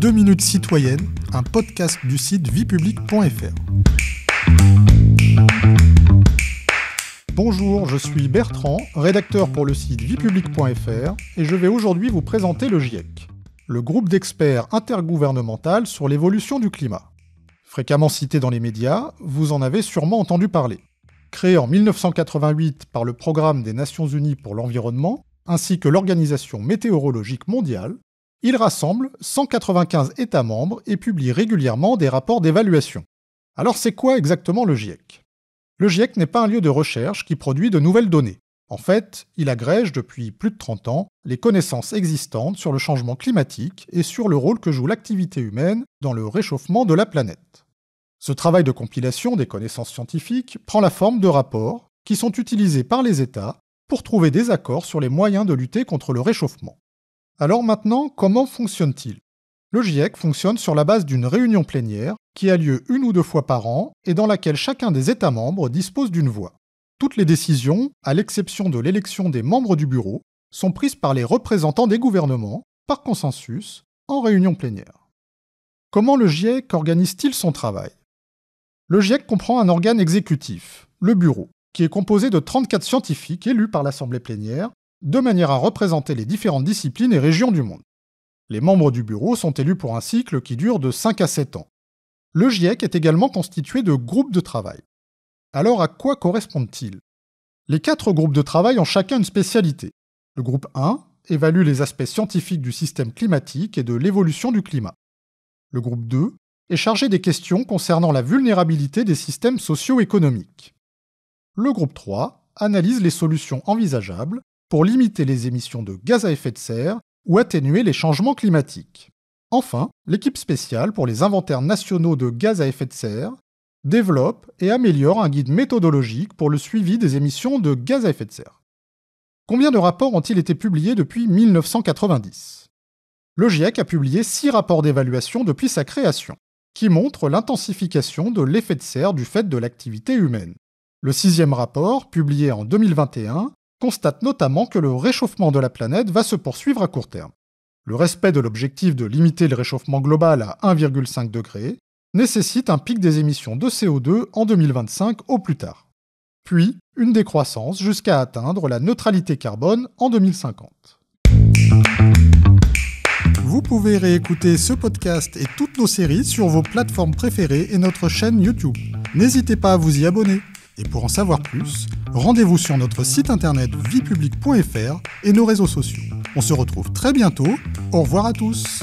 2 minutes citoyennes, un podcast du site viepublique.fr. Bonjour, je suis Bertrand, rédacteur pour le site viepublique.fr et je vais aujourd'hui vous présenter le GIEC, le groupe d'experts intergouvernemental sur l'évolution du climat. Fréquemment cité dans les médias, vous en avez sûrement entendu parler. Créé en 1988 par le Programme des Nations Unies pour l'environnement, ainsi que l'Organisation météorologique mondiale, il rassemble 195 États membres et publie régulièrement des rapports d'évaluation. Alors c'est quoi exactement le GIEC ? Le GIEC n'est pas un lieu de recherche qui produit de nouvelles données. En fait, il agrège depuis plus de 30 ans les connaissances existantes sur le changement climatique et sur le rôle que joue l'activité humaine dans le réchauffement de la planète. Ce travail de compilation des connaissances scientifiques prend la forme de rapports qui sont utilisés par les États pour trouver des accords sur les moyens de lutter contre le réchauffement. Alors maintenant, comment fonctionne-t-il ? Le GIEC fonctionne sur la base d'une réunion plénière qui a lieu 1 ou 2 fois par an et dans laquelle chacun des États membres dispose d'une voix. Toutes les décisions, à l'exception de l'élection des membres du bureau, sont prises par les représentants des gouvernements, par consensus, en réunion plénière. Comment le GIEC organise-t-il son travail ? Le GIEC comprend un organe exécutif, le bureau, qui est composé de 34 scientifiques élus par l'Assemblée plénière, de manière à représenter les différentes disciplines et régions du monde. Les membres du bureau sont élus pour un cycle qui dure de 5 à 7 ans. Le GIEC est également constitué de groupes de travail. Alors à quoi correspondent-ils ? Les 4 groupes de travail ont chacun une spécialité. Le groupe 1 évalue les aspects scientifiques du système climatique et de l'évolution du climat. Le groupe 2 est chargé des questions concernant la vulnérabilité des systèmes socio-économiques. Le groupe 3 analyse les solutions envisageables pour limiter les émissions de gaz à effet de serre ou atténuer les changements climatiques. Enfin, l'équipe spéciale pour les inventaires nationaux de gaz à effet de serre développe et améliore un guide méthodologique pour le suivi des émissions de gaz à effet de serre. Combien de rapports ont-ils été publiés depuis 1990 ? Le GIEC a publié 6 rapports d'évaluation depuis sa création, qui montrent l'intensification de l'effet de serre du fait de l'activité humaine. Le 6e rapport, publié en 2021, constate notamment que le réchauffement de la planète va se poursuivre à court terme. Le respect de l'objectif de limiter le réchauffement global à 1,5 degré nécessite un pic des émissions de CO2 en 2025 au plus tard. Puis, une décroissance jusqu'à atteindre la neutralité carbone en 2050. Vous pouvez réécouter ce podcast et toutes nos séries sur vos plateformes préférées et notre chaîne YouTube. N'hésitez pas à vous y abonner. Et pour en savoir plus, rendez-vous sur notre site internet viepublique.fr et nos réseaux sociaux. On se retrouve très bientôt. Au revoir à tous.